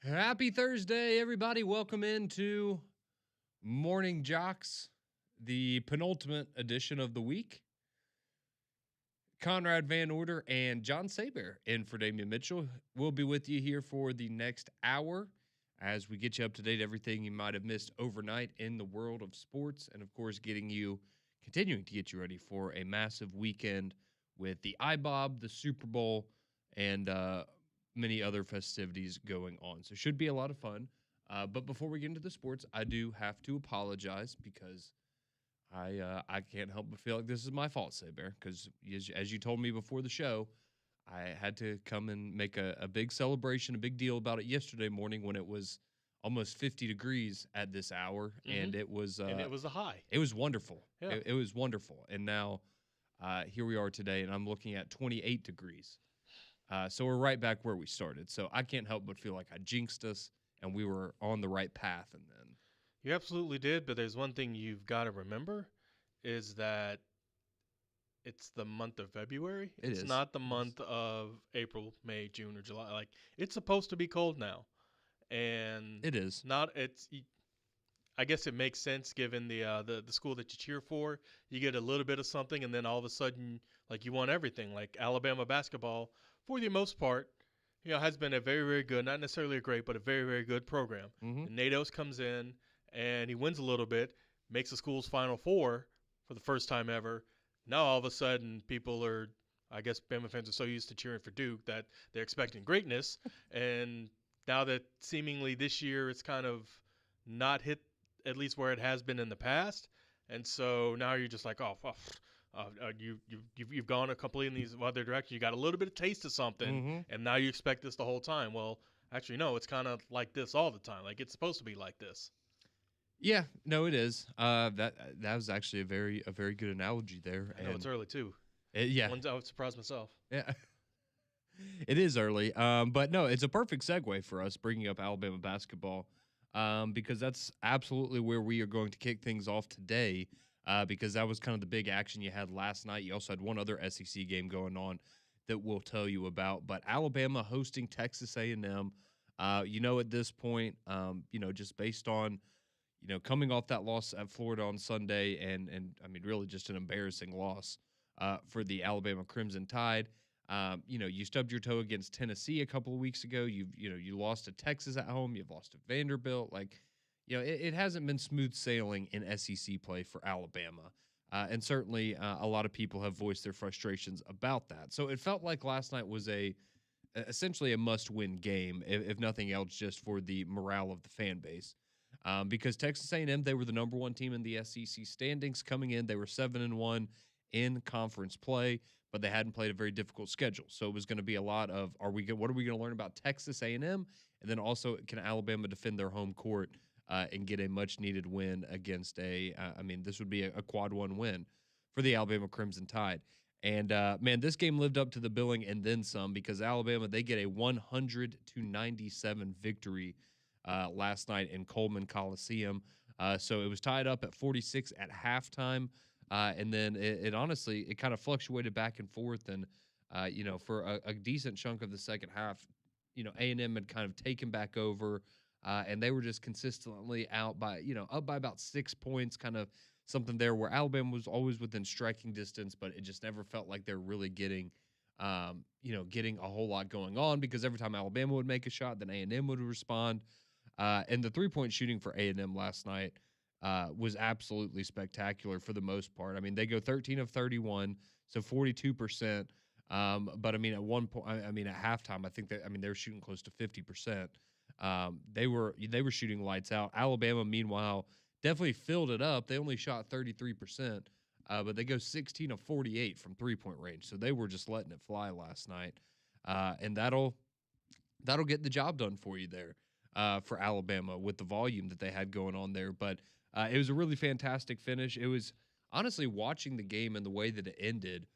Happy Thursday, everybody. Welcome into Morning JOX, the penultimate edition of the week. Conrad Van Order and John Saber in for Damian Mitchell. We'll be with you here for the next hour as we get you up to date everything you might have missed overnight in the world of sports, and of course continuing to get you ready for a massive weekend with the IBOB, the Super Bowl, and many other festivities going on. So should be a lot of fun. But before we get into the sports, I do have to apologize because I can't help but feel like this is my fault, Saber, because as you told me before the show, I had to come and make a big celebration, a big deal about it yesterday morning when it was almost 50 degrees at this hour, and it was and it was a high. It was wonderful. Yeah. It was wonderful, and now here we are today, and I'm looking at 28 degrees. So we're right back where we started. So I can't help but feel like I jinxed us, and we were on the right path, and then. You absolutely did, but there's one thing you've got to remember is that it's the month of February. It's not the month of April, May, June, or July. Like, it's supposed to be cold now. And it is. I guess it makes sense given the school that you cheer for. You get a little bit of something, and then all of a sudden, like, you want everything. Like Alabama basketball, for the most part, has been a very, very good, not necessarily a great, but a very, very good program. And Nate Oates comes in, and he wins a little bit, makes the school's Final Four for the first time ever. Now all of a sudden people are, I guess Bama fans are so used to cheering for Duke that they're expecting greatness. And now that seemingly this year it's kind of not hit at least where it has been in the past. And so now you're just like, you've gone a completely in these other directions. You got a little bit of taste of something, and now you expect this the whole time. Well, actually, no, it's kind of like this all the time. Like, it's supposed to be like this. Yeah, no, it is. That was actually a very good analogy there. I know it's early too. Yeah, I would surprise myself. Yeah, it is early. But no, it's a perfect segue for us bringing up Alabama basketball, because that's absolutely where we are going to kick things off today. Because that was kind of the big action you had last night. You also had one other SEC game going on that we'll tell you about. But Alabama hosting Texas A&M. At this point, just based on. Coming off that loss at Florida on Sunday, and I mean, really just an embarrassing loss for the Alabama Crimson Tide. You stubbed your toe against Tennessee a couple of weeks ago. You lost to Texas at home. You've lost to Vanderbilt. It hasn't been smooth sailing in SEC play for Alabama. And certainly a lot of people have voiced their frustrations about that. So it felt like last night was essentially a must-win game, if nothing else, just for the morale of the fan base. Because Texas A&M, they were the number one team in the SEC standings coming in. They were 7-1 in conference play, but they hadn't played a very difficult schedule. So it was going to be a lot of, what are we going to learn about Texas A&M? And then also, can Alabama defend their home court and get a much-needed win against this would be a quad one win for the Alabama Crimson Tide. And, this game lived up to the billing and then some, because Alabama, they get a 100-97 victory last night in Coleman Coliseum. So it was tied up at 46 at halftime. And then it honestly kind of fluctuated back and forth. And, for a decent chunk of the second half, A&M had kind of taken back over, and they were just consistently up by about 6 points, kind of something there where Alabama was always within striking distance, but it just never felt like they're really getting a whole lot going on, because every time Alabama would make a shot, then A&M would respond. And the three-point shooting for A&M last night was absolutely spectacular for the most part. I mean, they go 13 of 31, so 42%. But I mean, at one point, at halftime, I think they were shooting close to 50%. They were shooting lights out. Alabama, meanwhile, definitely filled it up. They only shot 33%, but they go 16 of 48 from three-point range. So they were just letting it fly last night, and that'll get the job done for you there. For Alabama with the volume that they had going on there. But it was a really fantastic finish. It was honestly, watching the game and the way that it ended,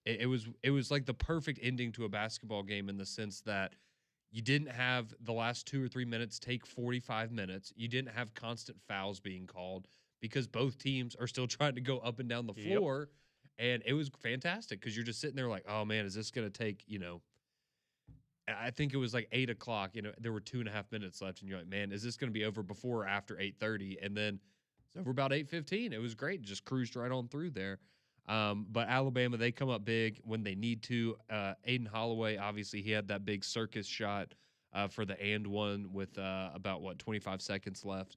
it was like the perfect ending to a basketball game, in the sense that you didn't have the last 2 or 3 minutes take 45 minutes. You didn't have constant fouls being called, because both teams are still trying to go up and down the floor. Yep. And it was fantastic, because you're just sitting there like, oh man, is this going to take, I think it was like 8 o'clock. There were 2.5 minutes left, and you're like, man, is this going to be over before or after 8:30? And then it's over about 8:15. It was great, just cruised right on through there. But Alabama, they come up big when they need to. Aiden Holloway, obviously, he had that big circus shot for the and one with about 25 seconds left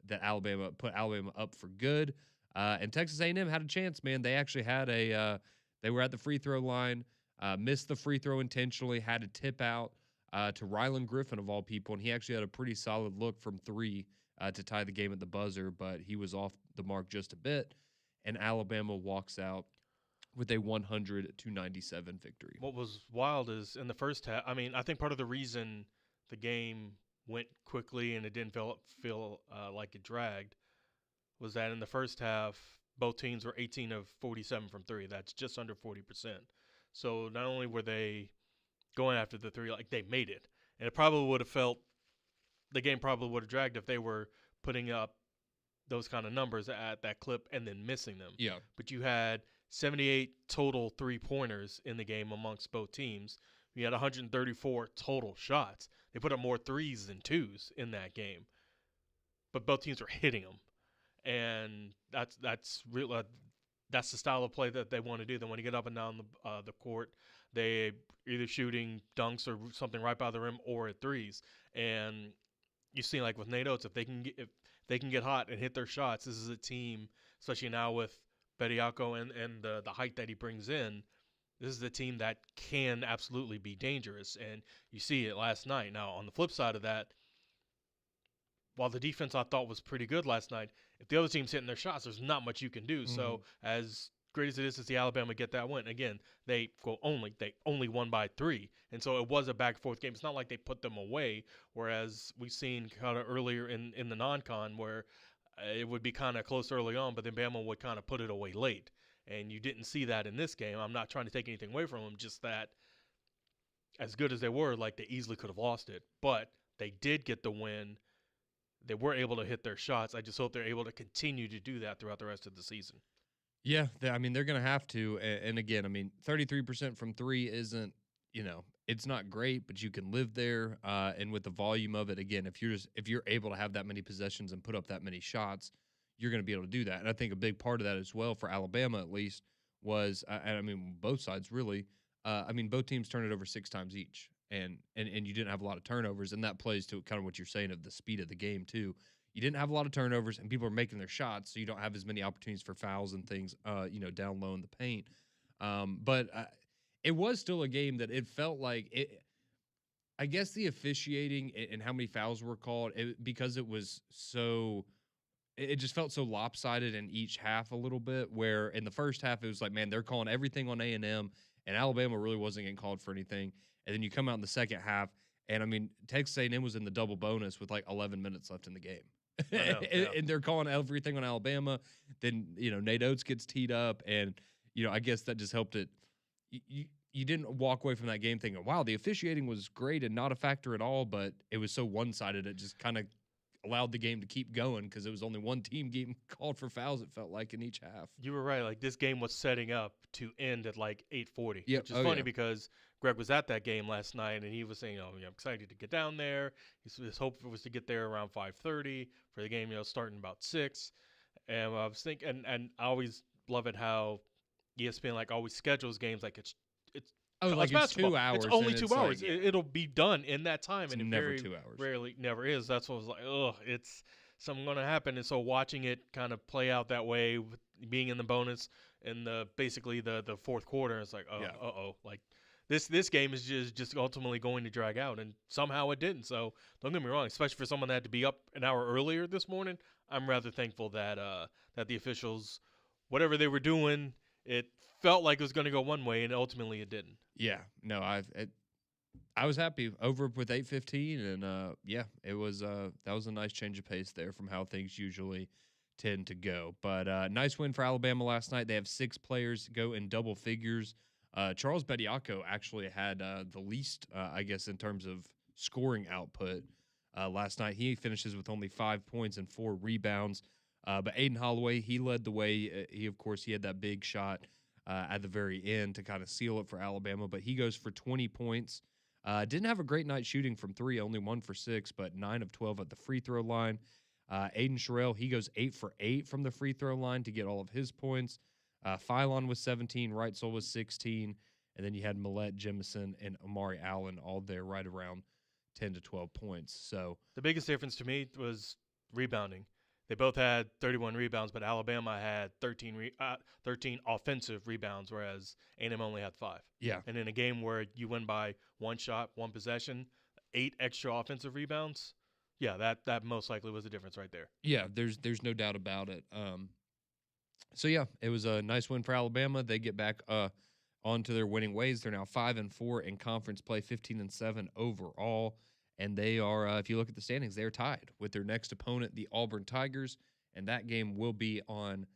that Alabama put Alabama up for good. And Texas A&M had a chance, man. They actually had they were at the free throw line, missed the free throw intentionally, had a tip out to Rylan Griffin of all people, and he actually had a pretty solid look from three to tie the game at the buzzer, but he was off the mark just a bit, and Alabama walks out with a 100-97 victory. What was wild is in the first half. I mean, I think part of the reason the game went quickly and it didn't feel like it dragged was that in the first half, both teams were 18 of 47 from three. That's just under 40%. So not only were they going after the three, like they made it, and it probably would have felt the game probably would have dragged if they were putting up those kind of numbers at that clip and then missing them. Yeah. But you had 78 total three-pointers in the game amongst both teams. You had 134 total shots. They put up more threes than twos in that game. But both teams were hitting them. And that's real. That's the style of play that they want to do. They want to get up and down the court. They either shooting dunks or something right by the rim or at threes. And you see, like with Nate Oates, if they can get hot and hit their shots, this is a team, especially now with Bediako and the height that he brings in. This is a team that can absolutely be dangerous, and you see it last night. Now, on the flip side of that, while the defense I thought was pretty good last night, if the other team's hitting their shots, there's not much you can do. Mm-hmm. So as great as it is to see Alabama get that win, again, they only won by 3. And so it was a back-and-forth game. It's not like they put them away, whereas we've seen kind of earlier in the non-con where it would be kind of close early on, but then Bama would kind of put it away late. And you didn't see that in this game. I'm not trying to take anything away from them, just that as good as they were, like they easily could have lost it. But they did get the win. They were able to hit their shots. I just hope they're able to continue to do that throughout the rest of the season. Yeah, they're going to have to. And again, 33% from three isn't, it's not great, but you can live there. And with the volume of it, again, if you're able to have that many possessions and put up that many shots, you're going to be able to do that. And I think a big part of that as well for Alabama, at least, was, both sides really. Both teams turned it over 6 times each. And you didn't have a lot of turnovers, and that plays to kind of what you're saying of the speed of the game too. You didn't have a lot of turnovers, and people are making their shots, so you don't have as many opportunities for fouls and things, down low in the paint. But it was still a game that it felt like it. I guess the officiating and how many fouls were called, because it was so. It just felt so lopsided in each half a little bit, where in the first half it was like, man, they're calling everything on A&M, and Alabama really wasn't getting called for anything. And then you come out in the second half, and Texas A&M was in the double bonus with like 11 minutes left in the game. And they're calling everything on Alabama. Then, Nate Oates gets teed up, and, I guess that just helped it. You didn't walk away from that game thinking, wow, the officiating was great and not a factor at all, but it was so one-sided, it just kind of allowed the game to keep going because it was only one team getting called for fouls, it felt like, in each half. You were right. Like, this game was setting up to end at like 8:40, yep. Which is funny because Greg was at that game last night, and he was saying, I'm excited to get down there. His hope was to get there around 5:30 for the game, starting about 6. And I was thinking, and I always love it how ESPN always schedules games like it's like it's 2 hours. It's only 2 hours. It'll be done in that time, it's and it never 2 hours. Rarely, never is. That's what I was like. Oh, it's something going to happen. And so watching it kind of play out that way, with being in the bonus in basically the fourth quarter, it's like, like this game is just ultimately going to drag out, and somehow it didn't. So don't get me wrong, especially for someone that had to be up an hour earlier this morning, I'm rather thankful that that the officials, whatever they were doing, it felt like it was going to go one way, and ultimately it didn't. Yeah, no, I was happy over with 8:15, and it was that was a nice change of pace there from how things usually tend to go. But nice win for Alabama last night. They have 6 players go in double figures. Charles Bediako actually had the least, I guess, in terms of scoring output last night. He finishes with only 5 points and 4 rebounds. But Aiden Holloway, he led the way. He had that big shot at the very end to kind of seal it for Alabama. But he goes for 20 points, Didn't have a great night shooting from three, only 1 for 6, but 9 of 12 at the free throw line. Aiden Sherrill, he goes 8 for 8 from the free throw line to get all of his points. Phylon was 17, Wrightsell was 16, and then you had Millette Jemison and Amari Allen all there right around 10 to 12 points. So the biggest difference to me was rebounding. They both had 31 rebounds, but Alabama had 13 offensive rebounds, whereas A&M only had 5. yeah, And in a game where you win by one shot, one possession, 8 extra offensive rebounds, yeah, that most likely was the difference right there. yeah, there's no doubt about it. So yeah, it was a nice win for Alabama. They get back onto their winning ways. They're now 5-4 in conference play, 15-7 overall, and they are. If you look at the standings, they are tied with their next opponent, the Auburn Tigers, and that game will be on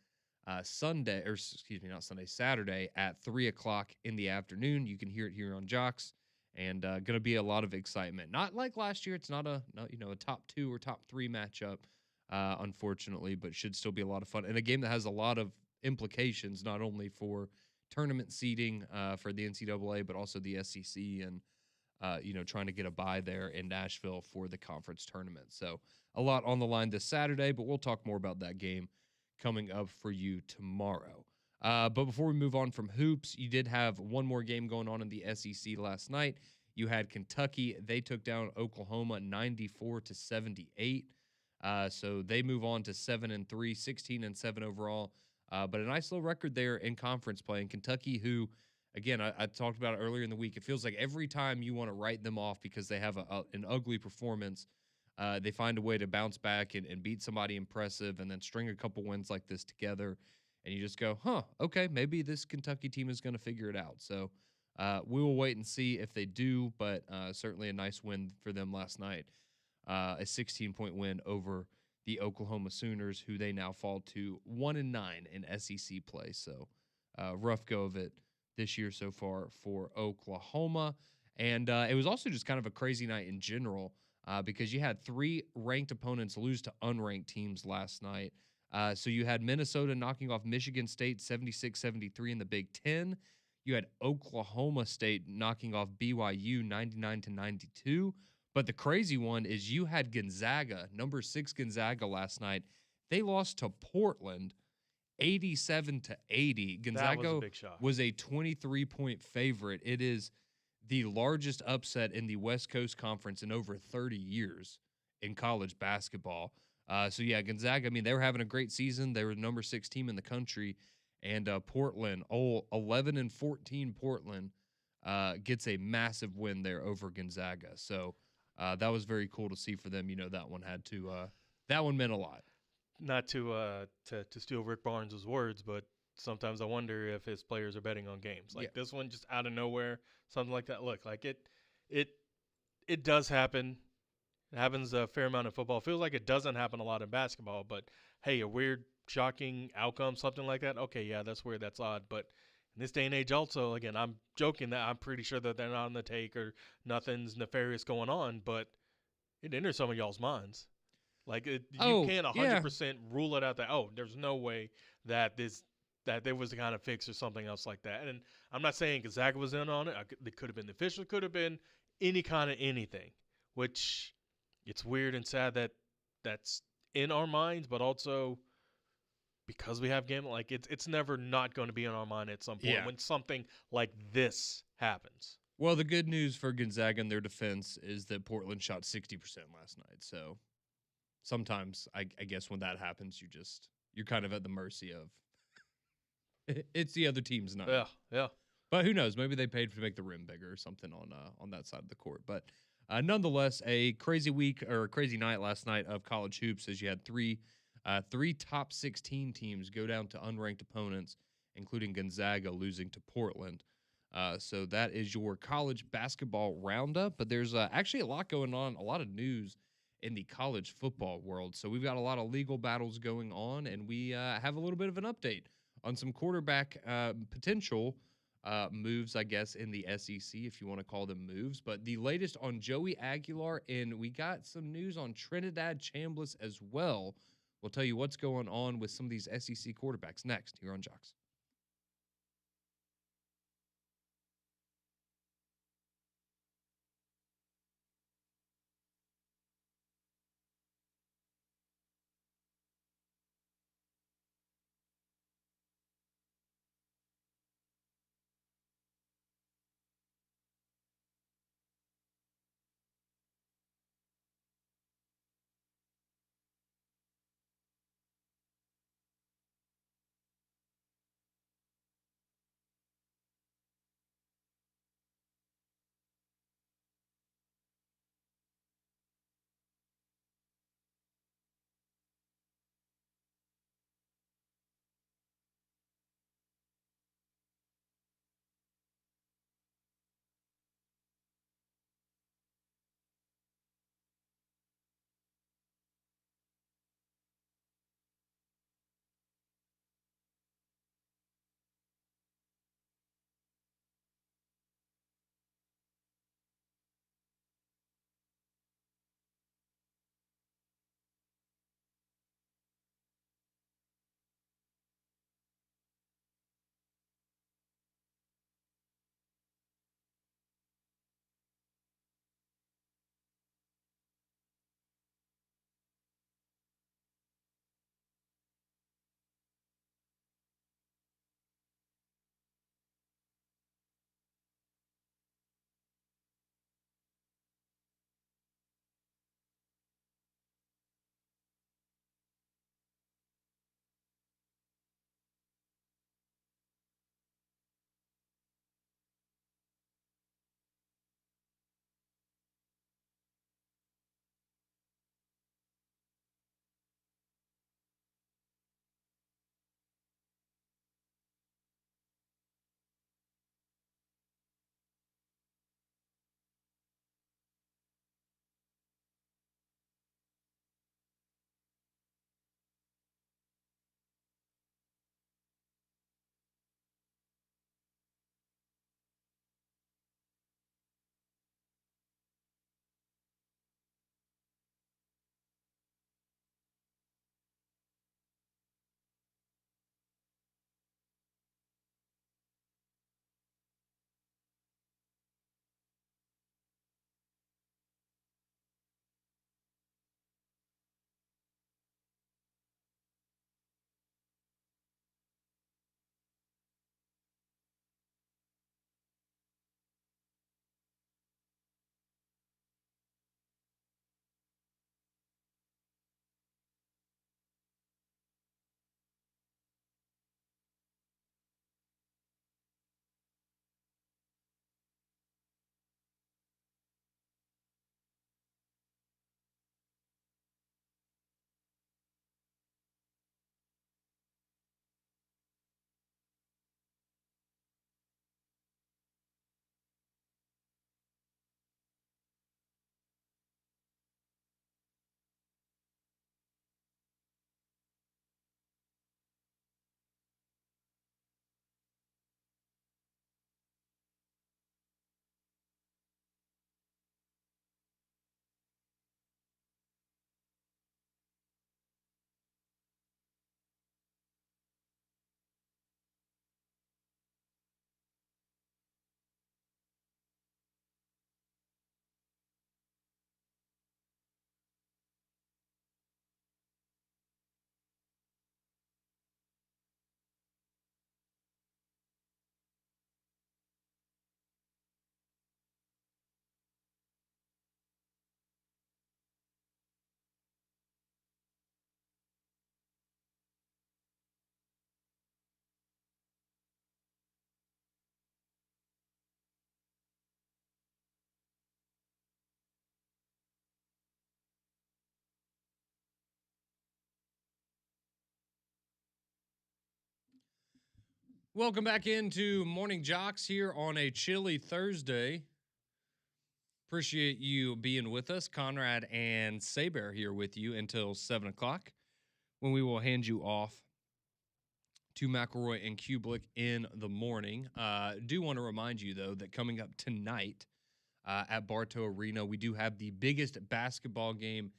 Sunday, or excuse me, not Sunday, Saturday at 3:00 in the afternoon. You can hear it here on JOX, and going to be a lot of excitement. Not like last year. It's not a top 2 or top 3 matchup. Unfortunately, but should still be a lot of fun. And a game that has a lot of implications, not only for tournament seeding for the NCAA, but also the SEC and, trying to get a bye there in Nashville for the conference tournament. So a lot on the line this Saturday, but we'll talk more about that game coming up for you tomorrow. But before we move on from hoops, you did have one more game going on in the SEC last night. You had Kentucky. They took down Oklahoma 94-78. So they move on to 7-3, 16-7 overall. But a nice little record there in conference play. And Kentucky, who, again, I talked about it earlier in the week, it feels like every time you want to write them off because they have an ugly performance, they find a way to bounce back and beat somebody impressive and then string a couple wins like this together. And you just go, okay, maybe this Kentucky team is going to figure it out. So we will wait and see if they do, but certainly a nice win for them last night. A 16-point win over the Oklahoma Sooners, who they now fall to 1-9 in SEC play. So rough go of it this year so far for Oklahoma. And it was also just kind of a crazy night in general because you had 3 ranked opponents lose to unranked teams last night. So you had Minnesota knocking off Michigan State 76-73 in the Big Ten. You had Oklahoma State knocking off BYU 99-92. But the crazy one is you had Gonzaga, number 6 Gonzaga last night. They lost to Portland 87-80. Gonzaga was a 23-point favorite. It is the largest upset in the West Coast Conference in over 30 years in college basketball. So yeah, Gonzaga, I mean, they were having a great season. They were the number 6 team in the country. And Portland, 11-14 Portland gets a massive win there over Gonzaga. So that was very cool to see for them. That one meant a lot. Not to steal Rick Barnes' words, but sometimes I wonder if his players are betting on games like this one, just out of nowhere, something like that. Look, like it does happen. It happens a fair amount in football. It feels like it doesn't happen a lot in basketball, but hey, a weird, shocking outcome, something like that. Okay, yeah, that's weird, that's odd, but in this day and age, also, again, I'm joking that I'm pretty sure that they're not on the take or nothing's nefarious going on, but it enters some of y'all's minds. Like you can't 100% rule it out that there's no way that there was the kind of fix or something else like that. And I'm not saying Gonzaga was in on it. It could have been the official, could have been any kind of anything. Which it's weird and sad that that's in our minds, but also because we have game, like it's never not going to be in our mind at some point when something like this happens. Well, the good news for Gonzaga in their defense is that Portland shot 60% last night. So sometimes I guess when that happens, you're kind of at the mercy of it's the other team's night. Yeah. But who knows? Maybe they paid to make the rim bigger or something on that side of the court. But nonetheless, a crazy week or a crazy night last night of college hoops as you had three top 16 teams go down to unranked opponents, including Gonzaga losing to Portland. So that is your college basketball roundup. But there's actually a lot going on, a lot of news in the college football world. So we've got a lot of legal battles going on, and we have a little bit of an update on some quarterback potential moves, I guess, in the SEC, if you want to call them moves. But the latest on Joey Aguilar, and we got some news on Trinidad Chambliss as well. We'll tell you what's going on with some of these SEC quarterbacks next here on JOX. Welcome back into Morning Jocks here on a chilly Thursday. Appreciate you being with us. Conrad and Saber here with you until 7 o'clock when we will hand you off to McElroy and Kublik in the morning. Do want to remind you, though, that coming up tonight at Bartow Arena, we do have the biggest basketball game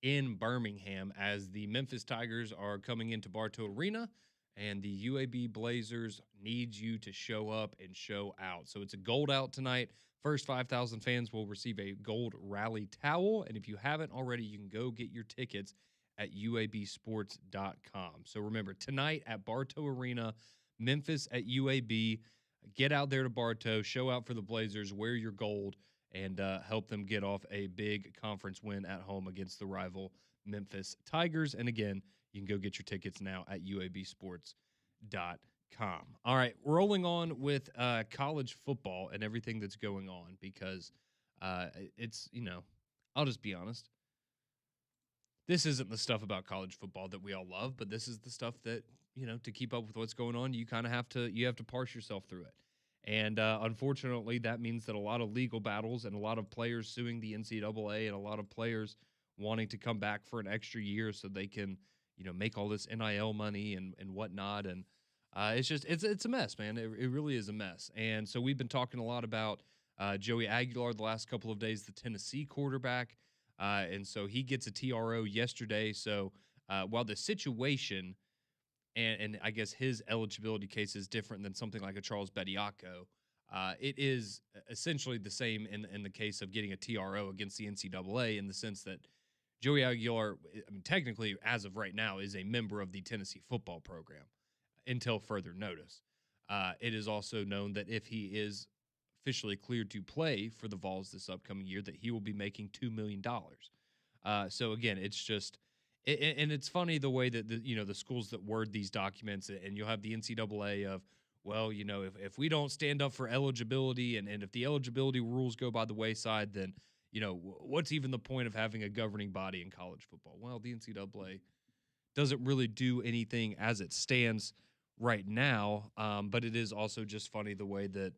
in Birmingham as the Memphis Tigers are coming into Bartow Arena, and the UAB Blazers need you to show up and show out. So it's a gold out tonight. First 5,000 fans will receive a gold rally towel, and if you haven't already, you can go get your tickets at uabsports.com. So remember, tonight at Bartow Arena, Memphis at UAB. Get out there to Bartow, show out for the Blazers, wear your gold, and help them get off a big conference win at home against the rival Memphis Tigers. And again, you can go get your tickets now at uabsports.com. All right, rolling on with college football and everything that's going on because it's, I'll just be honest. This isn't the stuff about college football that we all love, but this is the stuff that, to keep up with what's going on, you kind of have to parse yourself through it. And unfortunately, that means that a lot of legal battles and a lot of players suing the NCAA and a lot of players wanting to come back for an extra year so they can, make all this NIL money and whatnot. And it's a mess, man. It really is a mess. And so we've been talking a lot about Joey Aguilar the last couple of days, the Tennessee quarterback. And so he gets a TRO yesterday. So while the situation and I guess his eligibility case is different than something like a Charles Bediako, it is essentially the same in the case of getting a TRO against the NCAA in the sense that Joey Aguilar, technically, as of right now, is a member of the Tennessee football program until further notice. It is also known that if he is officially cleared to play for the Vols this upcoming year, that he will be making $2 million. So again, it's just, and it's funny the way that the schools that word these documents, and you'll have the NCAA of, well, if we don't stand up for eligibility and if the eligibility rules go by the wayside, then what's even the point of having a governing body in college football? Well, the NCAA doesn't really do anything as it stands right now, but it is also just funny the way that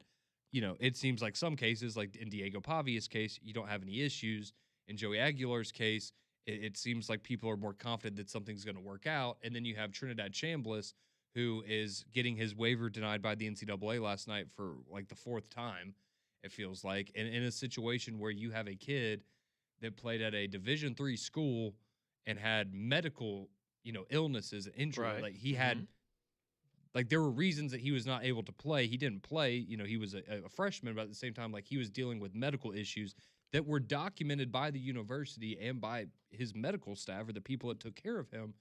it seems like some cases, like in Diego Pavia's case, you don't have any issues. In Joey Aguilar's case, it seems like people are more confident that something's going to work out. And then you have Trinidad Chambliss, who is getting his waiver denied by the NCAA last night for like the fourth time, it feels like. And in a situation where you have a kid that played at a Division III school and had medical, illnesses and injury, Right. like he had. Like, there were reasons that he was not able to play. He didn't play. He was a freshman, but at the same time, like, he was dealing with medical issues that were documented by the university and by his medical staff or the people that took care of him.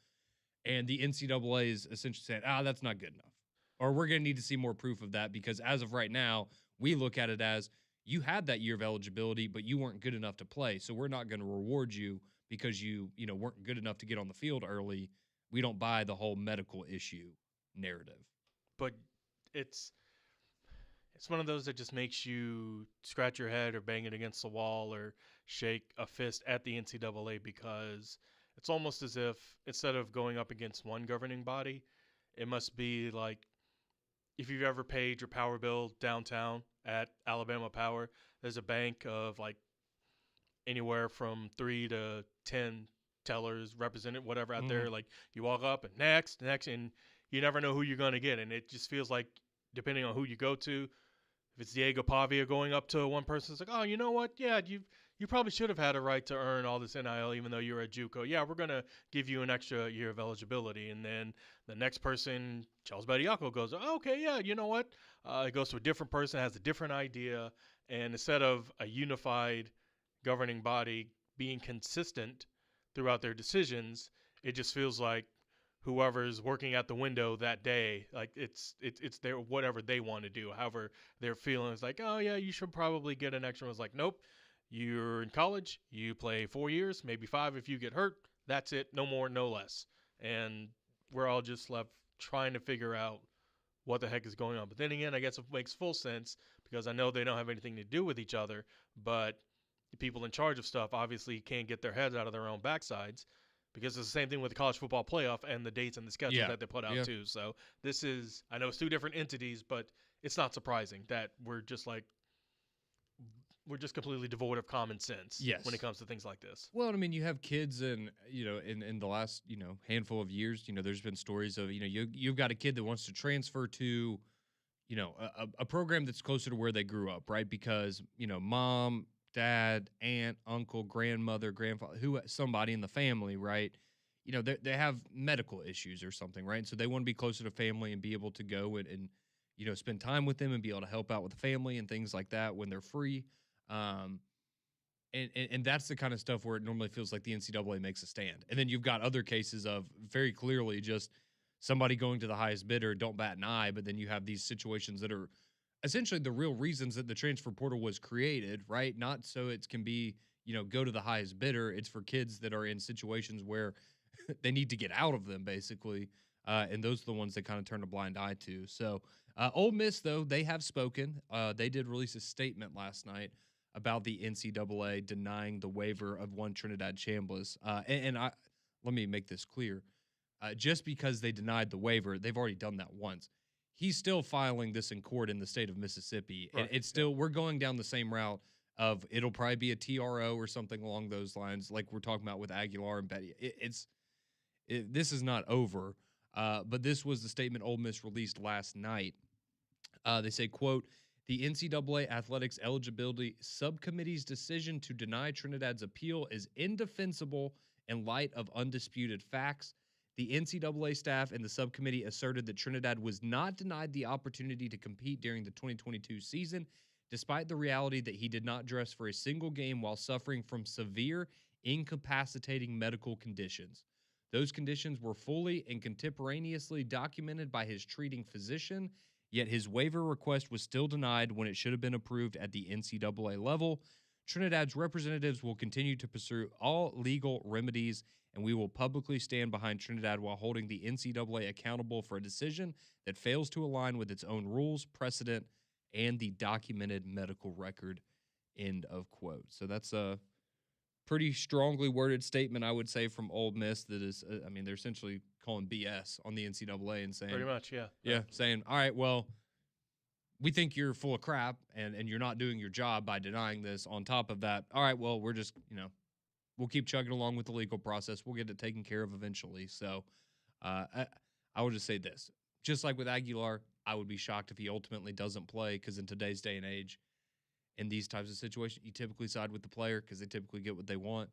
And the NCAA is essentially saying, that's not good enough. Or we're going to need to see more proof of that because as of right now, we look at it as you had that year of eligibility, but you weren't good enough to play. So we're not going to reward you because you weren't good enough to get on the field early. We don't buy the whole medical issue narrative. But it's one of those that just makes you scratch your head or bang it against the wall or shake a fist at the NCAA because it's almost as if instead of going up against one governing body, it must be like if you've ever paid your power bill downtown at Alabama Power, there's a bank of like anywhere from 3 to 10 tellers, represented, whatever out there. Like you walk up and next, and you never know who you're going to get. And it just feels like, depending on who you go to, if it's Diego Pavia going up to one person, it's like, oh, you know what? Yeah, you probably should have had a right to earn all this NIL even though you're a JUCO. Yeah, we're going to give you an extra year of eligibility. And then the next person, Charles Bediako, goes, oh, okay, yeah, you know what? It goes to a different person, has a different idea. And instead of a unified governing body being consistent throughout their decisions, it just feels like whoever's working at the window that day, like it's their whatever they want to do, however they're feeling. It's like, oh yeah, you should probably get an extra. It's like, nope, you're in college, you play 4 years, maybe 5 if you get hurt. That's it, no more, no less. And we're all just left trying to figure out what the heck is going on. But then again, I guess it makes full sense because I know they don't have anything to do with each other, but the people in charge of stuff obviously can't get their heads out of their own backsides because it's the same thing with the college football playoff and the dates and the schedules Yeah. that they put out Yeah. too. So this is, I know it's two different entities, but it's not surprising that we're just completely devoid of common sense when it Yes. comes to things like this. Well, I mean, you have kids, and in the last handful of years, there's been stories of you've got a kid that wants to transfer to a program that's closer to where they grew up, right? Because mom, dad, aunt, uncle, grandmother, grandfather, somebody in the family, right? They have medical issues or something, right? And so they want to be closer to family and be able to go and spend time with them and be able to help out with the family and things like that when they're free. Um, and that's the kind of stuff where it normally feels like the NCAA makes a stand. And then you've got other cases of very clearly just somebody going to the highest bidder, don't bat an eye. But then you have these situations that are essentially the real reasons that the transfer portal was created, right? Not so it can be, go to the highest bidder. It's for kids that are in situations where they need to get out of them, basically. And those are the ones that kind of turn a blind eye to. So Ole Miss, though, they have spoken. They did release a statement last night about the NCAA denying the waiver of one Trinidad Chambliss. And let me make this clear. Just because they denied the waiver, they've already done that once. He's still filing this in court in the state of Mississippi. Right. And it's still, we're going down the same route of it'll probably be a TRO or something along those lines, like we're talking about with Aguilar and Betty. This is not over. But this was the statement Ole Miss released last night. They say, quote, the NCAA Athletics Eligibility Subcommittee's decision to deny Trinidad's appeal is indefensible in light of undisputed facts. The NCAA staff and the subcommittee asserted that Trinidad was not denied the opportunity to compete during the 2022 season, despite the reality that he did not dress for a single game while suffering from severe, incapacitating medical conditions. Those conditions were fully and contemporaneously documented by his treating physician, yet his waiver request was still denied when it should have been approved at the NCAA level. Trinidad's representatives will continue to pursue all legal remedies, and we will publicly stand behind Trinidad while holding the NCAA accountable for a decision that fails to align with its own rules, precedent, and the documented medical record. End of quote. So that's a pretty strongly worded statement, I would say, from Ole Miss that is, they're essentially calling BS on the NCAA and saying, Pretty much, yeah. yeah, saying, all right, well, we think you're full of crap and you're not doing your job by denying this. On top of that, all right, well, we're just, we'll keep chugging along with the legal process. We'll get it taken care of eventually. So I would just say this. Just like with Aguilar, I would be shocked if he ultimately doesn't play because in today's day and age, in these types of situations, you typically side with the player because they typically get what they want.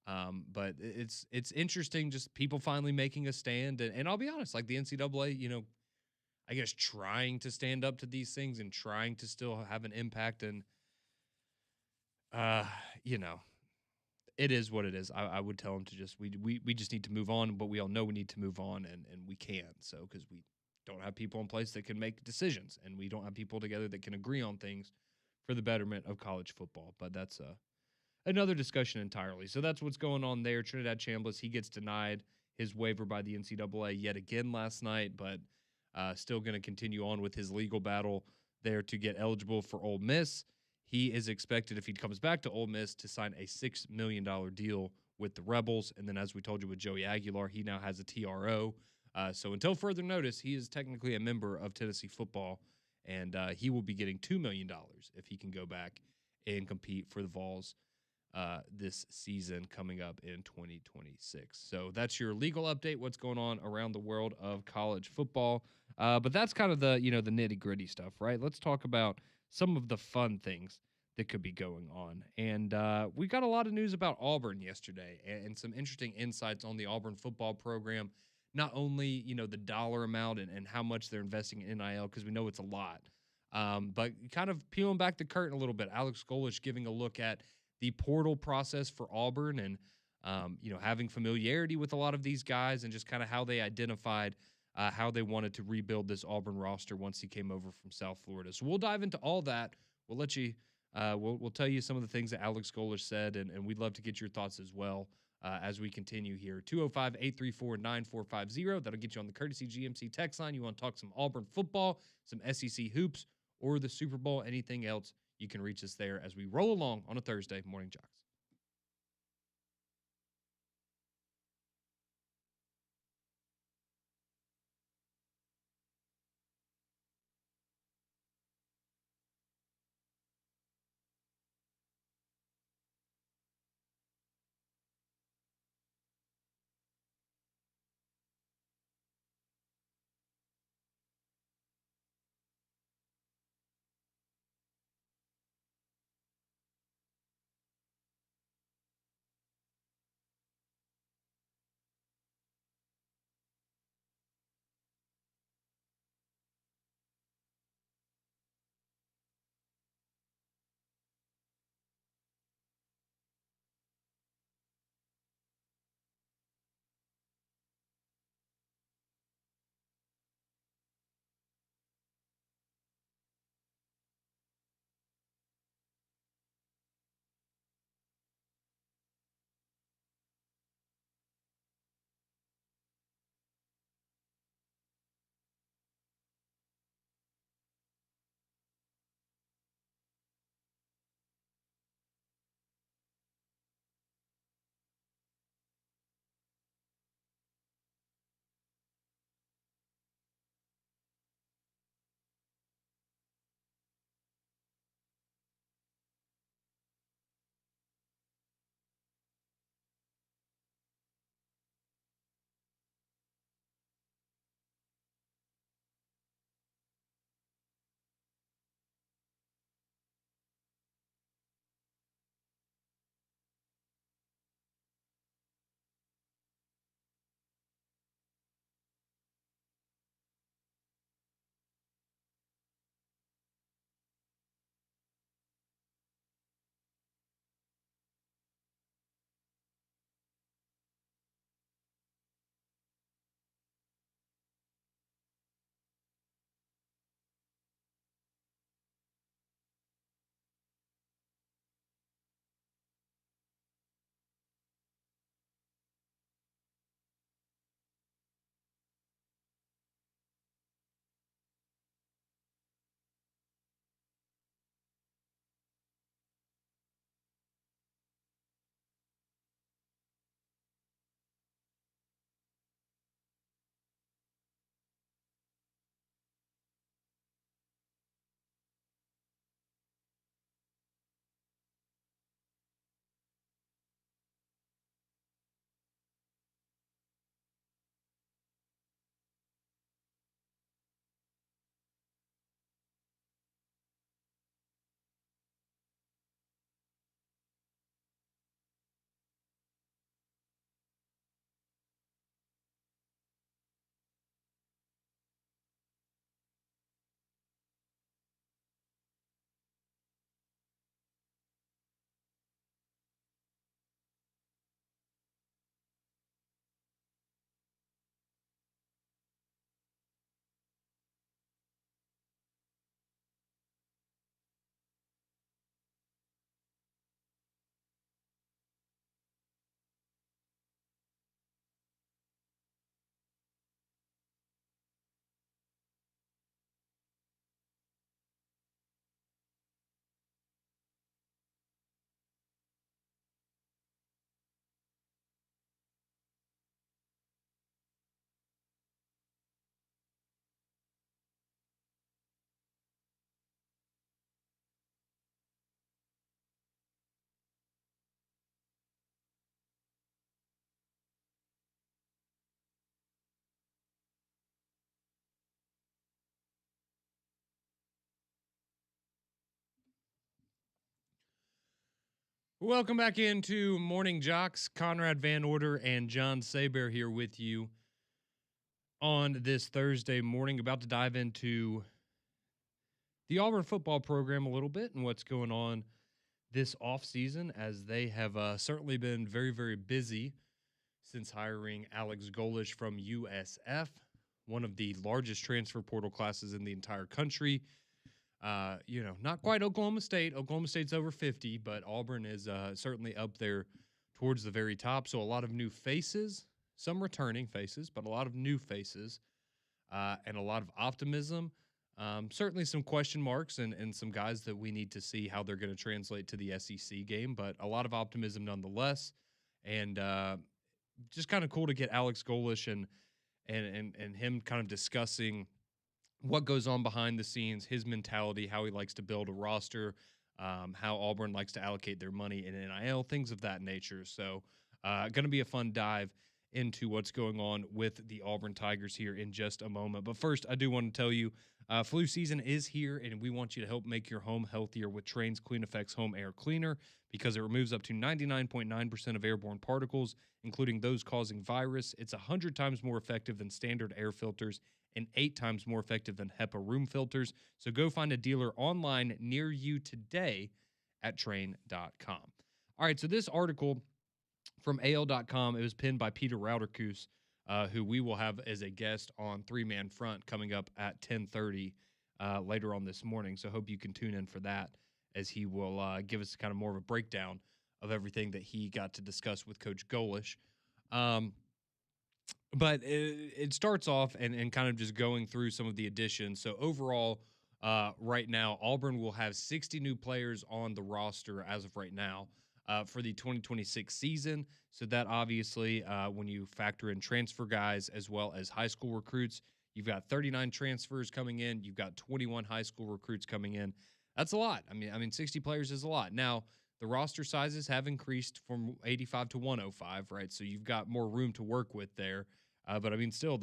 But it's interesting just people finally making a stand. And I'll be honest, like the NCAA, I guess trying to stand up to these things and trying to still have an impact. And, it is what it is. I would tell them to just, we just need to move on, but we all know we need to move on and we can. So, because we don't have people in place that can make decisions and we don't have people together that can agree on things for the betterment of college football. But that's another discussion entirely. So that's what's going on there. Trinidad Chambliss, he gets denied his waiver by the NCAA yet again last night, but still going to continue on with his legal battle there to get eligible for Ole Miss. He is expected, if he comes back to Ole Miss, to sign a $6 million deal with the Rebels. And then, as we told you with Joey Aguilar, he now has a TRO. So until further notice, he is technically a member of Tennessee football, and he will be getting $2 million if he can go back and compete for the Vols this season coming up in 2026. So that's your legal update, what's going on around the world of college football. But that's kind of the, the nitty-gritty stuff, right? Let's talk about some of the fun things that could be going on. And we got a lot of news about Auburn yesterday and some interesting insights on the Auburn football program. Not only, the dollar amount and how much they're investing in NIL, because we know it's a lot, but kind of peeling back the curtain a little bit. Alex Golesh giving a look at the portal process for Auburn and, having familiarity with a lot of these guys and just kind of how they identified how they wanted to rebuild this Auburn roster once he came over from South Florida. So we'll dive into all that. We'll let you, we'll tell you some of the things that Alex Golesh said, and we'd love to get your thoughts as well as we continue here. 205-834-9450. That'll get you on the Courtesy GMC text line. You want to talk some Auburn football, some SEC hoops, or the Super Bowl, anything else, you can reach us there as we roll along on a Thursday morning, JOX. Welcome back into Morning Jocks. Conrad Van Order and John Saber here with you on this Thursday morning. About to dive into the Auburn football program a little bit and what's going on this offseason, as they have certainly been very, very busy since hiring Alex Golish from USF, one of the largest transfer portal classes in the entire country. Not quite Oklahoma State. Oklahoma State's over 50, but Auburn is certainly up there towards the very top. So a lot of new faces, some returning faces, but a lot of new faces, and a lot of optimism. Certainly some question marks and some guys that we need to see how they're going to translate to the SEC game, but a lot of optimism nonetheless. And just kind of cool to get Alex Golish and him kind of discussing what goes on behind the scenes, his mentality, how he likes to build a roster, how Auburn likes to allocate their money in NIL, things of that nature. So going to be a fun dive into what's going on with the Auburn Tigers here in just a moment. But first, I do want to tell you, flu season is here, and we want you to help make your home healthier with Trane's Clean Effects Home Air Cleaner, because it removes up to 99.9% of airborne particles, including those causing virus. It's 100 times more effective than standard air filters and 8 times more effective than HEPA room filters. So go find a dealer online near you today at Trane.com. All right, so this article from AL.com, it was penned by Peter Rauterkus, who we will have as a guest on Three Man Front coming up at 10:30 later on this morning. So hope you can tune in for that, as he will give us kind of more of a breakdown of everything that he got to discuss with Coach Golish. But it starts off and kind of just going through some of the additions. So overall, right now, Auburn will have 60 new players on the roster as of right now for the 2026 season. So that obviously, when you factor in transfer guys as well as high school recruits, you've got 39 transfers coming in. You've got 21 high school recruits coming in. That's a lot. I mean, 60 players is a lot. Now, the roster sizes have increased from 85 to 105, right? So you've got more room to work with there. But I mean, still,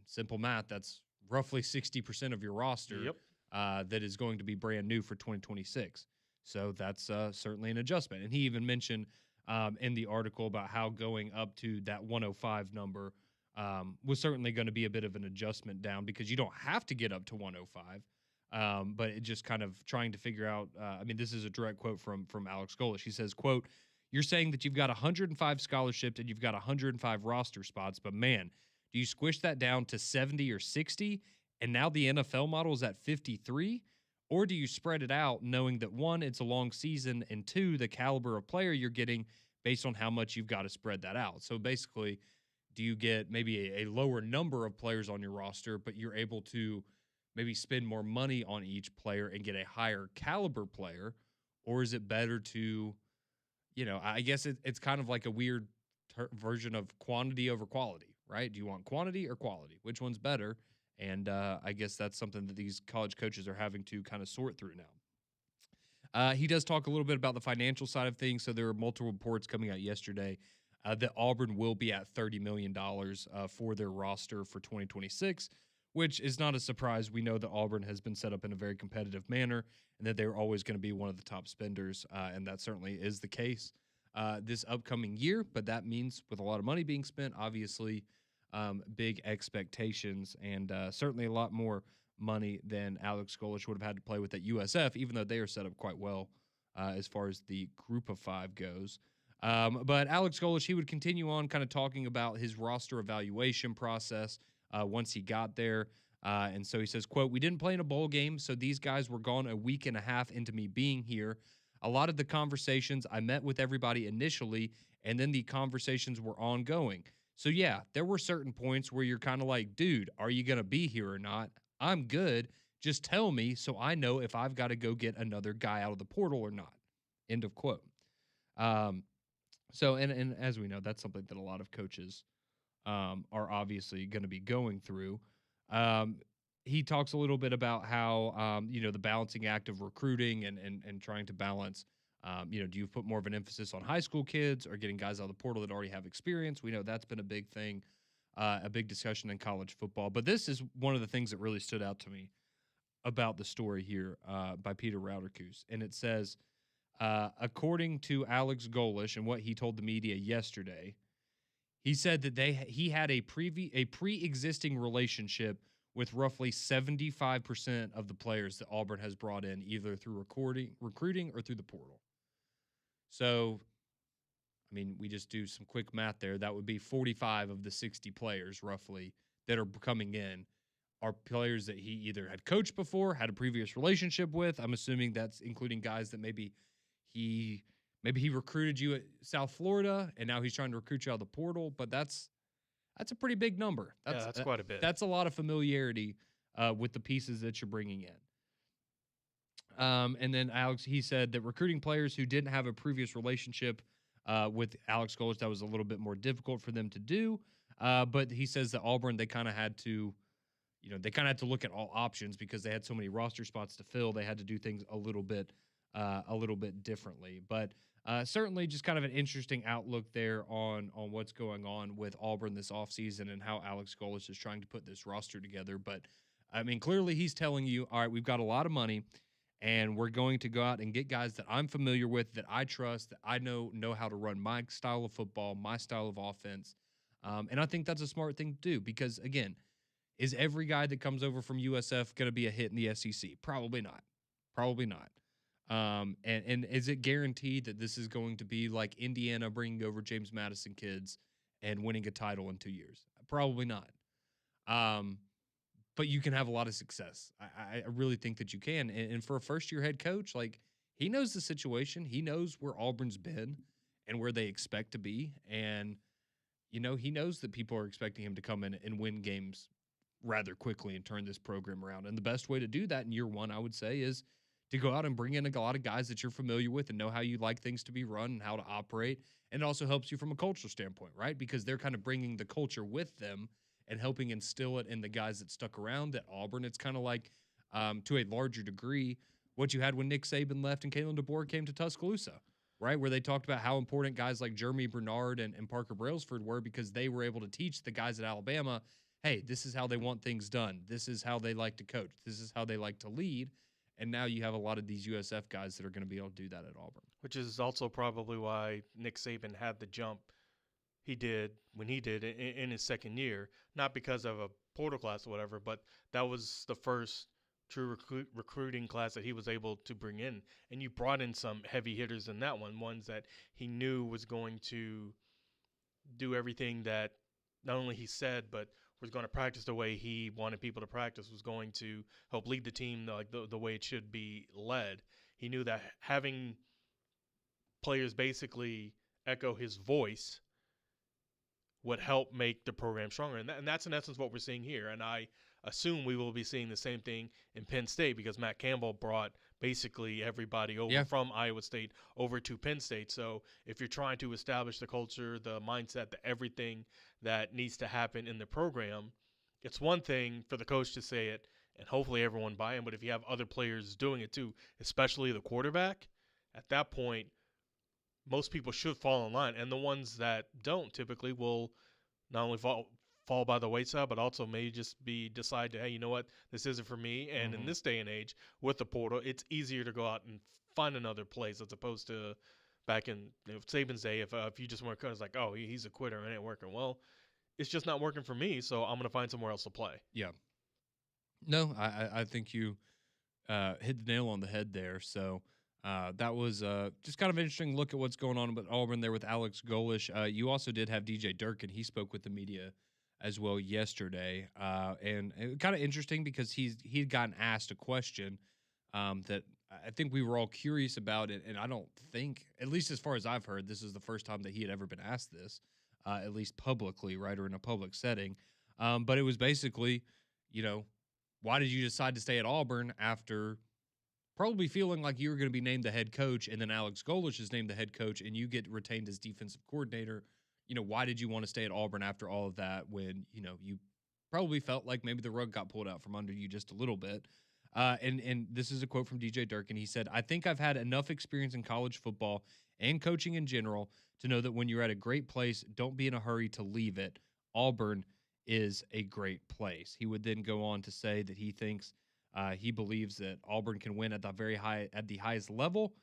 simple math. That's roughly 60% of your roster that is going to be brand new for 2026. So that's certainly an adjustment. And he even mentioned in the article about how going up to that 105 number was certainly going to be a bit of an adjustment down, because you don't have to get up to 105. But it just kind of trying to figure out, this is a direct quote from Alex Golish. He says, quote, "You're saying that you've got 105 scholarships and you've got 105 roster spots, but man, do you squish that down to 70 or 60, and now the NFL model is at 53? Or do you spread it out, knowing that, one, it's a long season, and two, the caliber of player you're getting based on how much you've got to spread that out?" So basically, do you get maybe a lower number of players on your roster, but you're able to maybe spend more money on each player and get a higher caliber player? Or is it better to, I guess it's kind of like a weird version of quantity over quality, right? Do you want quantity or quality? Which one's better? And I guess that's something that these college coaches are having to kind of sort through now. He does talk a little bit about the financial side of things. So there are multiple reports coming out yesterday that Auburn will be at $30 million for their roster for 2026, which is not a surprise. We know that Auburn has been set up in a very competitive manner and that they're always going to be one of the top spenders, and that certainly is the case this upcoming year. But that means with a lot of money being spent, obviously big expectations, and certainly a lot more money than Alex Golish would have had to play with at USF, even though they are set up quite well as far as the group of five goes. But Alex Golish, he would continue on kind of talking about his roster evaluation process once he got there. And so he says, quote, "We didn't play in a bowl game, so these guys were gone a week and a half into me being here. A lot of the conversations, I met with everybody initially, and then the conversations were ongoing. So, yeah, there were certain points where you're kind of like, dude, are you going to be here or not? I'm good. Just tell me so I know if I've got to go get another guy out of the portal or not." End of quote. So, and as we know, that's something that a lot of coaches are obviously going to be going through. He talks a little bit about how, the balancing act of recruiting and trying to balance, do you put more of an emphasis on high school kids or getting guys out of the portal that already have experience? We know that's been a big thing, a big discussion in college football. But this is one of the things that really stood out to me about the story here by Peter Rauterkus. And it says, According to Alex Golish and what he told the media yesterday, he said that he had a pre-existing relationship with roughly 75% of the players that Auburn has brought in, either through recruiting or through the portal. So, I mean, we just do some quick math there. That would be 45 of the 60 players roughly that are coming in are players that he either had coached before, had a previous relationship with. I'm assuming that's including guys that maybe he recruited you at South Florida and now he's trying to recruit you out of the portal, but that's a pretty big number. That's quite a bit. That's a lot of familiarity with the pieces that you're bringing in. And then Alex, he said that recruiting players who didn't have a previous relationship with Alex Golich, that was a little bit more difficult for them to do. But he says that Auburn, they kind of had to, look at all options because they had so many roster spots to fill. They had to do things a little bit differently. But certainly just kind of an interesting outlook there on what's going on with Auburn this offseason and how Alex Golich is trying to put this roster together. But, I mean, clearly he's telling you, all right, we've got a lot of money, and we're going to go out and get guys that I'm familiar with, that I trust, that I know how to run my style of football, my style of offense. And I think that's a smart thing to do because, again, is every guy that comes over from USF going to be a hit in the SEC? Probably not. Probably not. And is it guaranteed that this is going to be like Indiana bringing over James Madison kids and winning a title in 2 years? Probably not. But you can have a lot of success. I really think that you can. And for a first-year head coach, like, he knows the situation. He knows where Auburn's been and where they expect to be. And, he knows that people are expecting him to come in and win games rather quickly and turn this program around. And the best way to do that in year one, I would say, is to go out and bring in a lot of guys that you're familiar with and know how you like things to be run and how to operate. And it also helps you from a cultural standpoint, right? Because they're kind of bringing the culture with them and helping instill it in the guys that stuck around at Auburn. It's kind of like, to a larger degree, what you had when Nick Saban left and Kalen DeBoer came to Tuscaloosa, right? Where they talked about how important guys like Jeremy Bernard and Parker Brailsford were because they were able to teach the guys at Alabama, hey, this is how they want things done. This is how they like to coach. This is how they like to lead. And now you have a lot of these USF guys that are going to be able to do that at Auburn. Which is also probably why Nick Saban had the jump he did when he did in his second year, not because of a portal class or whatever, but that was the first true recruiting class that he was able to bring in. And you brought in some heavy hitters in that one, ones that he knew was going to do everything that not only he said, but was going to practice the way he wanted people to practice, was going to help lead the team like the way it should be led. He knew that having players basically echo his voice would help make the program stronger. And that's in essence what we're seeing here. And I assume we will be seeing the same thing in Penn State because Matt Campbell brought basically everybody over from Iowa State over to Penn State. So if you're trying to establish the culture, the mindset, everything that needs to happen in the program, it's one thing for the coach to say it and hopefully everyone buy in. But if you have other players doing it too, especially the quarterback, at that point, most people should fall in line. And the ones that don't typically will not only fall by the wayside, but also may just decide to, hey, you know what, this isn't for me. And in this day and age with the portal, it's easier to go out and find another place as opposed to back in Saban's day. If you just weren't it's like, oh, he's a quitter and it ain't working. Well, it's just not working for me, so I'm going to find somewhere else to play. Yeah. No, I think you hit the nail on the head there. So that was just kind of an interesting look at what's going on with Auburn there with Alex Golish. You also did have DJ Durkin. He spoke with the media as well yesterday. And it kind of interesting because he'd gotten asked a question that I think we were all curious about it. And I don't think, at least as far as I've heard, this is the first time that he had ever been asked this, at least publicly, right, or in a public setting. But it was basically, why did you decide to stay at Auburn after probably feeling like you were going to be named the head coach, and then Alex Golish is named the head coach, and you get retained as defensive coordinator? Why did you want to stay at Auburn after all of that when, you probably felt like maybe the rug got pulled out from under you just a little bit? And this is a quote from DJ Durkin. He said, "I think I've had enough experience in college football and coaching in general to know that when you're at a great place, don't be in a hurry to leave it. Auburn is a great place." He would then go on to say that he thinks he believes that Auburn can win at the highest level,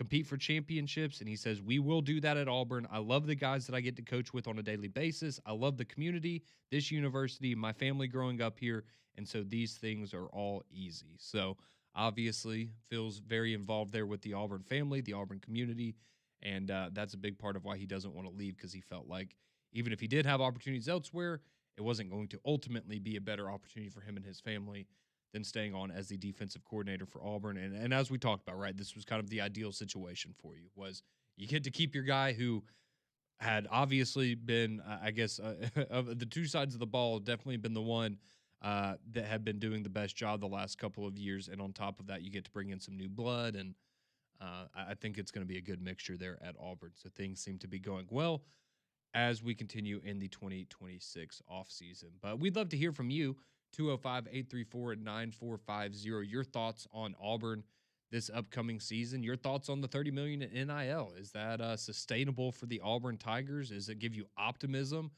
compete for championships. And he says, we will do that at Auburn. I love the guys that I get to coach with on a daily basis. I love the community, this university, my family growing up here. And so these things are all easy. So obviously feels very involved there with the Auburn family, the Auburn community. And that's a big part of why he doesn't want to leave, because he felt like even if he did have opportunities elsewhere, it wasn't going to ultimately be a better opportunity for him and his family than staying on as the defensive coordinator for Auburn. And as we talked about, right, this was kind of the ideal situation for you, was you get to keep your guy who had obviously been, I guess, of the two sides of the ball, definitely been the one that had been doing the best job the last couple of years. And on top of that, you get to bring in some new blood. And I think it's going to be a good mixture there at Auburn. So things seem to be going well as we continue in the 2026 offseason. But we'd love to hear from you. 205-834-9450. Your thoughts on Auburn this upcoming season. Your thoughts on the $30 million in NIL. Is that sustainable for the Auburn Tigers? Does it give you optimism?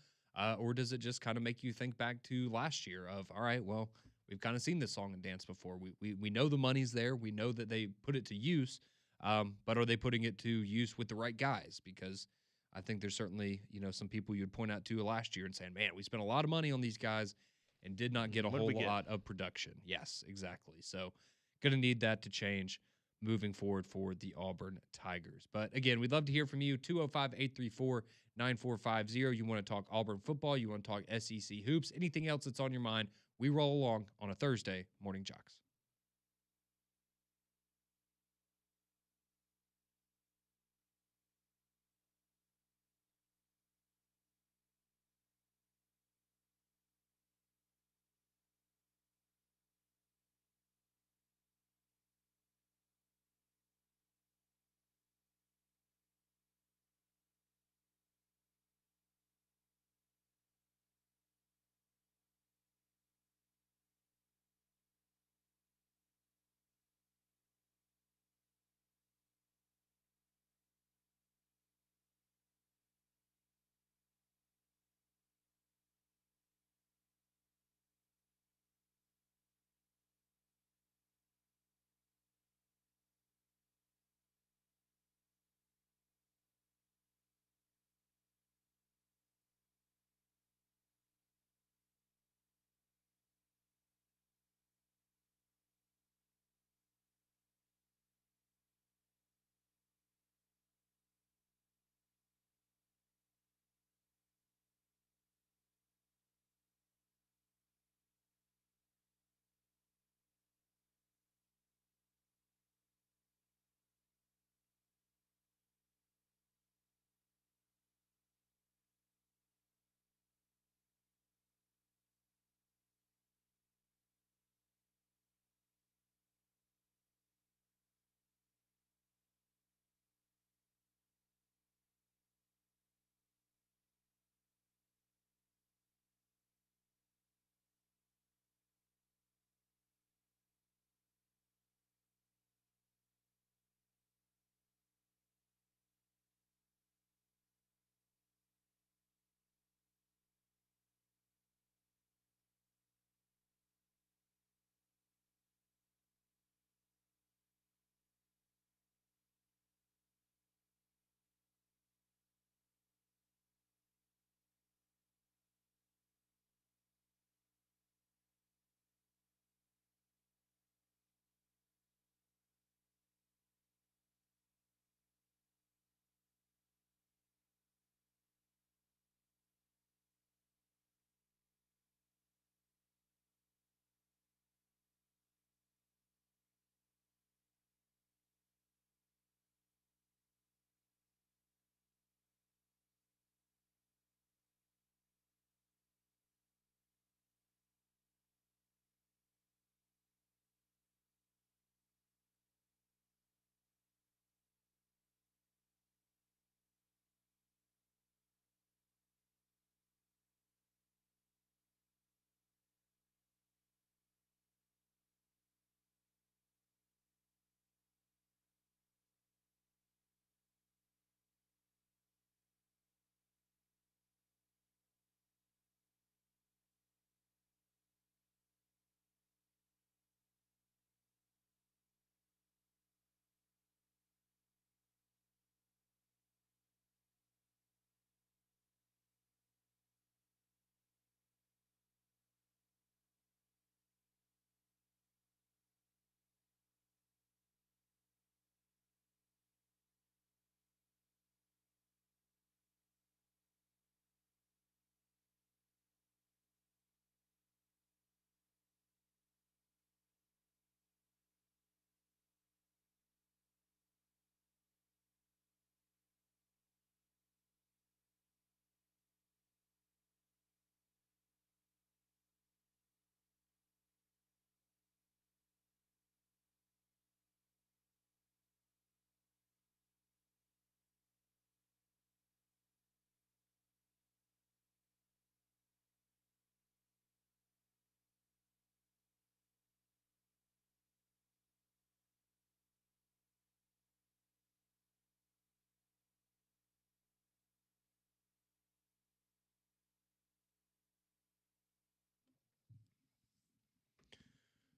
Or does it just kind of make you think back to last year of, all right, well, we've kind of seen this song and dance before. We know the money's there. We know that they put it to use. But are they putting it to use with the right guys? Because I think there's certainly, some people you'd point out to last year and saying, man, we spent a lot of money on these guys and did not get a whole lot of production. Yes, exactly. So going to need that to change moving forward for the Auburn Tigers. But again, we'd love to hear from you. 205-834-9450. You want to talk Auburn football, you want to talk SEC hoops, anything else that's on your mind, we roll along on a Thursday morning JOX.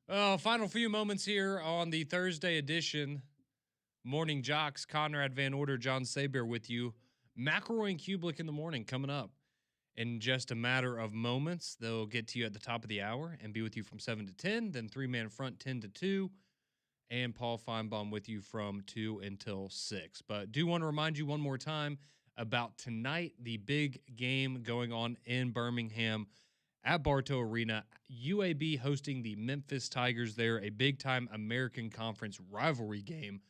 Final few moments here on the Thursday edition. Morning Jocks, Conrad Van Order, John Saber with you. McElroy and Kublik in the morning coming up in just a matter of moments. They'll get to you at the top of the hour and be with you from 7 to 10, then three-man front 10 to 2, and Paul Feinbaum with you from 2 until 6. But do want to remind you one more time about tonight, the big game going on in Birmingham at Bartow Arena. UAB hosting the Memphis Tigers there, a big-time American Conference rivalry game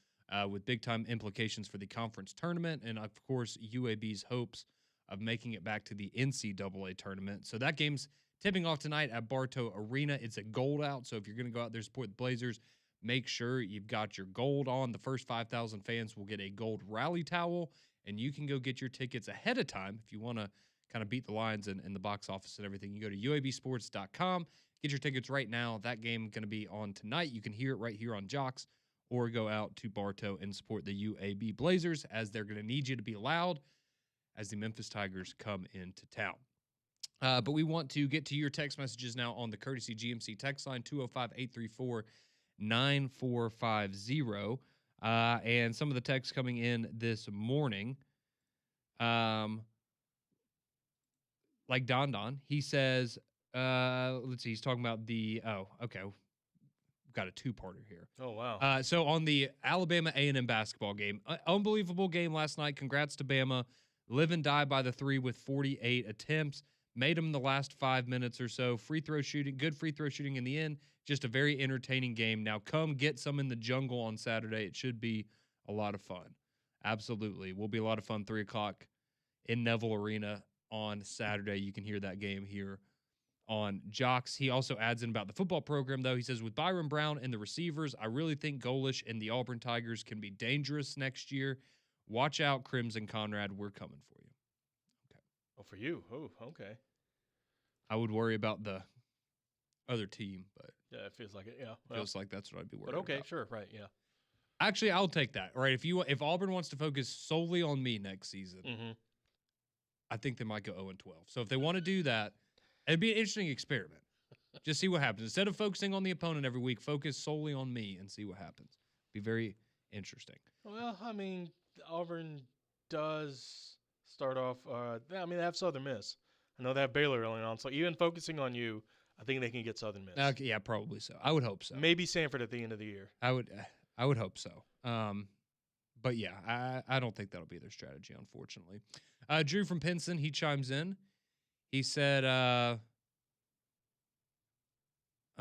with big-time implications for the conference tournament and, of course, UAB's hopes of making it back to the NCAA tournament. So that game's tipping off tonight at Bartow Arena. It's a gold out, so if you're going to go out there and support the Blazers, make sure you've got your gold on. The first 5,000 fans will get a gold rally towel, and you can go get your tickets ahead of time if you want to kind of beat the lines in the box office and everything. You go to uabsports.com, get your tickets right now. That game going to be on tonight. You can hear it right here on JOX, or go out to Bartow and support the UAB Blazers, as they're going to need you to be loud as the Memphis Tigers come into town. But we want to get to your text messages now on the Courtesy GMC text line, 205-834-9450. And some of the texts coming in this morning, like Don, he says, let's see, he's talking about got a two-parter here. Oh, wow. So on the Alabama A&M basketball game, unbelievable game last night. Congrats to Bama. Live and die by the three with 48 attempts. Made them the last 5 minutes or so. Free throw shooting, good free throw shooting in the end. Just a very entertaining game. Now come get some in the jungle on Saturday. It should be a lot of fun. Absolutely. Will be a lot of fun, 3 o'clock in Neville Arena on Saturday. You can hear that game here on JOX. He also adds in about the football program, though. He says, with Byron Brown and the receivers, I really think Golish and the Auburn Tigers can be dangerous next year. Watch out, Crimson Conrad. We're coming for you. Okay. Oh, for you? Oh, okay. I would worry about the other team, but yeah, it feels like it. Yeah, feels like that's what I'd be worried about. But okay, sure, right, yeah. Actually, I'll take that. All right, if Auburn wants to focus solely on me next season, I think they might go 0-12. So if they want to do that, it'd be an interesting experiment. Just see what happens. Instead of focusing on the opponent every week, focus solely on me and see what happens. Be very interesting. Well, I mean, Auburn does start off. They have Southern Miss. I know they have Baylor early on. So even focusing on you, I think they can get Southern Miss. Okay, yeah, probably so. I would hope so. Maybe Sanford at the end of the year. I would hope so. But yeah, I don't think that'll be their strategy, unfortunately. Drew from Pinson, he chimes in. He said, I'm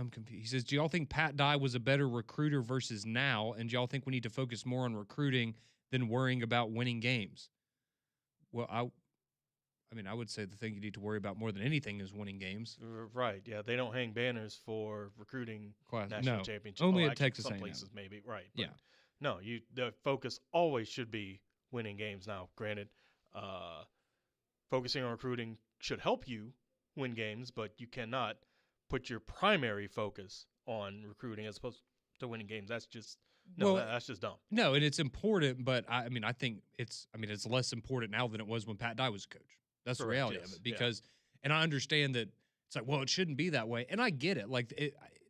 confused. He says, do y'all think Pat Dye was a better recruiter versus now? And do y'all think we need to focus more on recruiting than worrying about winning games? Well, I would say the thing you need to worry about more than anything is winning games. Right, yeah. They don't hang banners for recruiting national championships. Only at Texas some A&M. places maybe, right. Yeah. No, the focus always should be winning games. Now, granted, focusing on recruiting should help you win games, but you cannot put your primary focus on recruiting as opposed to winning games. That's just that's just dumb. No, and it's important, but I think it's less important now than it was when Pat Dye was a coach. That's the reality of it. Because, and I understand that it's like, well, it shouldn't be that way, and I get it. Like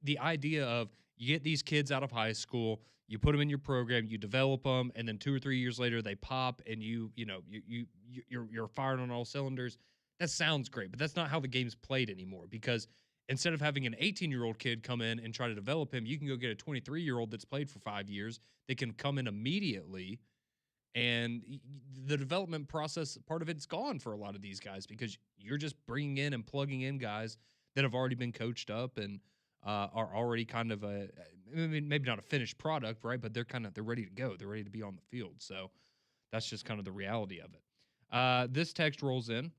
the idea of you get these kids out of high school, you put them in your program, you develop them, and then 2 or 3 years later they pop, and you're firing on all cylinders. That sounds great, but that's not how the game's played anymore. Because instead of having an 18-year-old kid come in and try to develop him, you can go get a 23-year-old that's played for 5 years. They can come in immediately, and the development process, part of it's gone for a lot of these guys because you're just bringing in and plugging in guys that have already been coached up and are already kind of maybe not a finished product, right? But they're ready to go. They're ready to be on the field. So that's just kind of the reality of it. This text rolls in.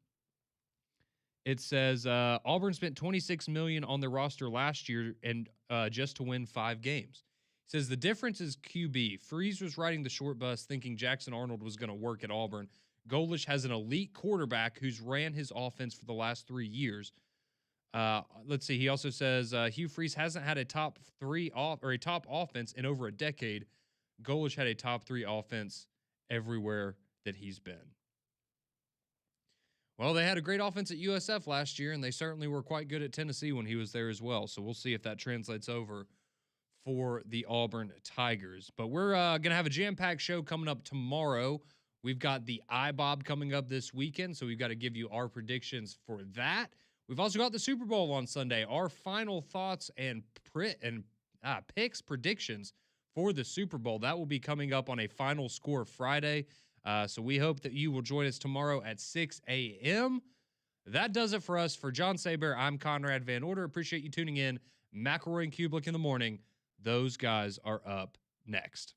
It says Auburn spent $26 million on their roster last year and just to win 5 games. It says the difference is QB. Freeze was riding the short bus thinking Jackson Arnold was going to work at Auburn. Golish has an elite quarterback who's ran his offense for the last 3 years. Let's see. He also says Hugh Freeze hasn't had a top offense in over a decade. Golish had a top 3 offense everywhere that he's been. Well, they had a great offense at USF last year, and they certainly were quite good at Tennessee when he was there as well. So we'll see if that translates over for the Auburn Tigers. But we're going to have a jam-packed show coming up tomorrow. We've got the iBob coming up this weekend, so we've got to give you our predictions for that. We've also got the Super Bowl on Sunday. Our final thoughts and picks, predictions for the Super Bowl. That will be coming up on a Final Score Friday. So we hope that you will join us tomorrow at 6 a.m. That does it for us. For John Saber, I'm Conrad Van Order. Appreciate you tuning in. McElroy and Kublik in the morning. Those guys are up next.